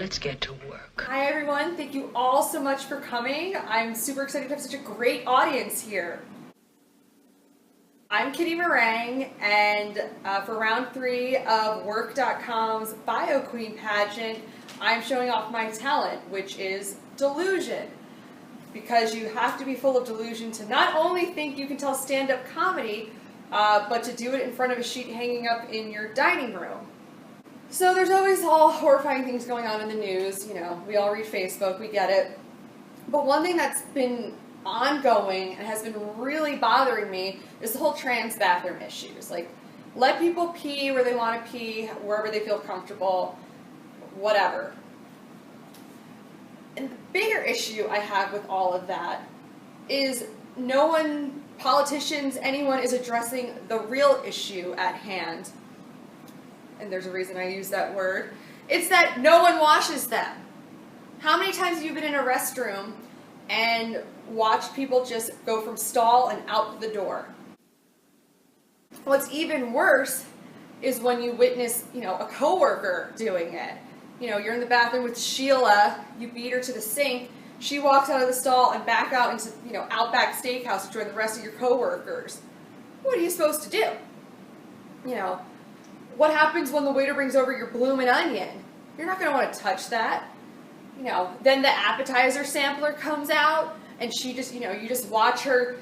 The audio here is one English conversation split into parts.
Let's get to work. Hi everyone, thank you all so much for coming. I'm super excited to have such a great audience here. I'm Kitty Meringue, and for round 3 of Work.com's Bio Queen pageant, I'm showing off my talent, which is delusion. Because you have to be full of delusion to not only think you can tell stand-up comedy, but to do it in front of a sheet hanging up in your dining room. So there's always all horrifying things going on in the news, you know, we all read Facebook, we get it. But one thing that's been ongoing and has been really bothering me is the whole trans bathroom issues. Like, let people pee where they want to pee, wherever they feel comfortable, whatever. And the bigger issue I have with all of that is no one, politicians, anyone is addressing the real issue at hand. And there's a reason I use that word. It's that no one washes them. How many times have you been in a restroom and watched people just go from stall and out the door? What's even worse is when you witness, a coworker doing it. You're in the bathroom with Sheila, you beat her to the sink, she walks out of the stall and back out into, Outback Steakhouse to join the rest of your coworkers. What are you supposed to do? What happens when the waiter brings over your bloomin' onion? You're not going to want to touch that. Then the appetizer sampler comes out, and she just, you just watch her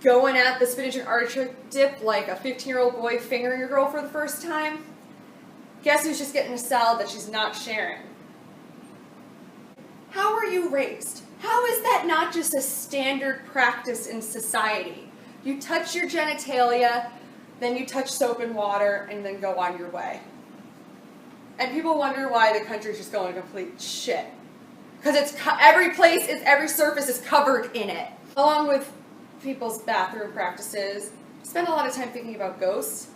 going at the spinach and artichoke dip like a 15-year-old boy fingering your girl for the first time. Guess who's just getting a salad that she's not sharing? How were you raised? How is that not just a standard practice in society? You touch your genitalia, then you touch soap and water, and then go on your way. And people wonder why the country's just going to complete shit. Because every surface is covered in it. Along with people's bathroom practices, I spend a lot of time thinking about ghosts.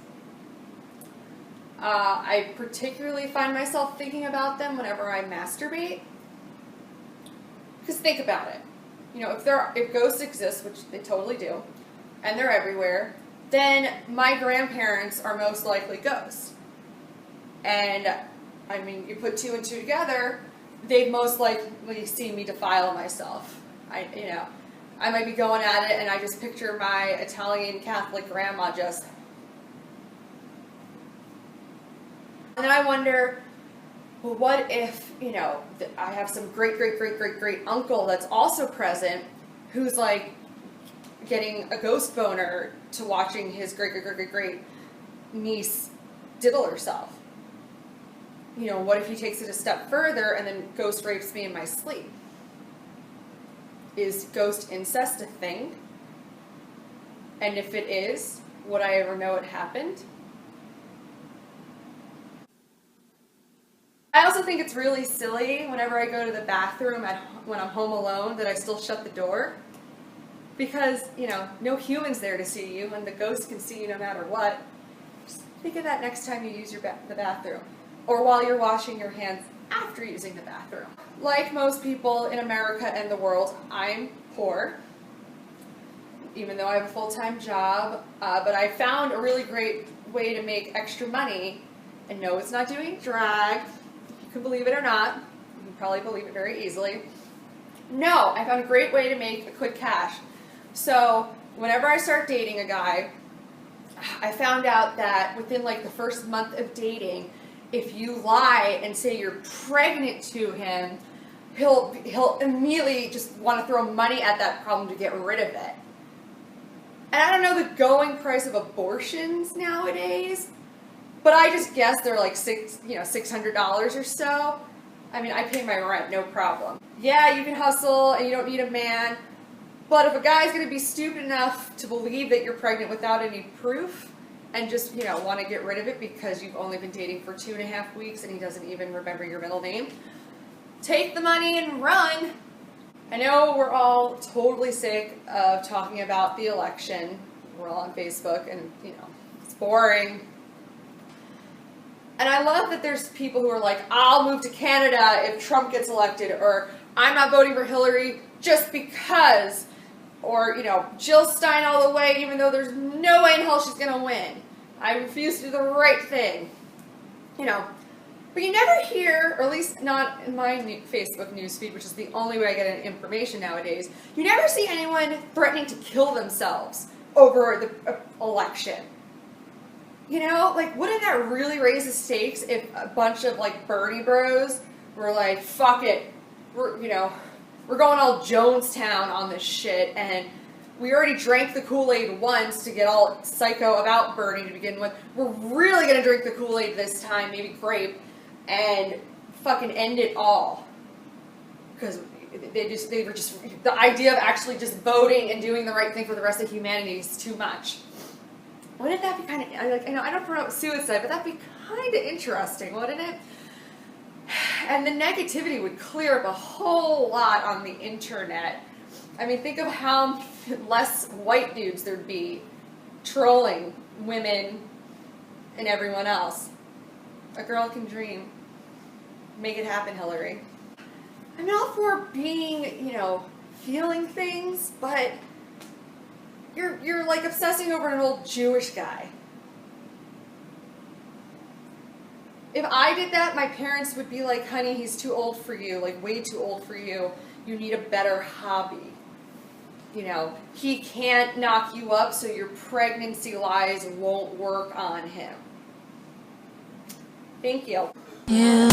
I particularly find myself thinking about them whenever I masturbate. Because think about it. If ghosts exist, which they totally do, and they're everywhere, then my grandparents are most likely ghosts. And, you put 2 and 2 together, they've most likely seen me defile myself. I might be going at it and I just picture my Italian Catholic grandma just. And then I wonder, well, what if, I have some great uncle that's also present who's getting a ghost boner to watching his great niece diddle herself. What if he takes it a step further and then ghost rapes me in my sleep? Is ghost incest a thing? And if it is, would I ever know it happened? I also think it's really silly whenever I go to the bathroom when I'm home alone that I still shut the door. Because, no human's there to see you, and the ghost can see you no matter what. Just think of that next time you use the bathroom. Or while you're washing your hands after using the bathroom. Like most people in America and the world, I'm poor. Even though I have a full-time job. But I found a really great way to make extra money. And no, it's not doing drag. You can believe it or not. You can probably believe it very easily. No, I found a great way to make a quick cash. So, whenever I start dating a guy, I found out that within the first month of dating, if you lie and say you're pregnant to him, he'll immediately just want to throw money at that problem to get rid of it. And I don't know the going price of abortions nowadays, but I just guess they're $600 or so. I pay my rent, no problem. Yeah, you can hustle and you don't need a man. But if a guy's going to be stupid enough to believe that you're pregnant without any proof and just, want to get rid of it because you've only been dating for 2.5 weeks and he doesn't even remember your middle name, take the money and run. I know we're all totally sick of talking about the election. We're all on Facebook and, it's boring. And I love that there's people who are like, I'll move to Canada if Trump gets elected, or I'm not voting for Hillary just because. Or, Jill Stein all the way, even though there's no way in hell she's going to win. I refuse to do the right thing. But you never hear, or at least not in my Facebook newsfeed, which is the only way I get information nowadays, you never see anyone threatening to kill themselves over the election. You know, like, wouldn't that really raise the stakes if a bunch of, like, Bernie bros were like, fuck it, we're going all Jonestown on this shit, and we already drank the Kool-Aid once to get all psycho about Bernie to begin with. We're really going to drink the Kool-Aid this time, maybe grape, and fucking end it all. Because they were just, the idea of actually just voting and doing the right thing for the rest of humanity is too much. Wouldn't that be kind of, like, I don't promote suicide, but that'd be kind of interesting, wouldn't it? And the negativity would clear up a whole lot on the internet. I mean, think of how less white dudes there'd be trolling women and everyone else. A girl can dream. Make it happen, Hillary. I'm all for being, feeling things, but you're like obsessing over an old Jewish guy. If I did that, my parents would be like, honey, he's too old for you, like way too old for you. You need a better hobby. He can't knock you up, so your pregnancy lies won't work on him. Thank you. Yeah.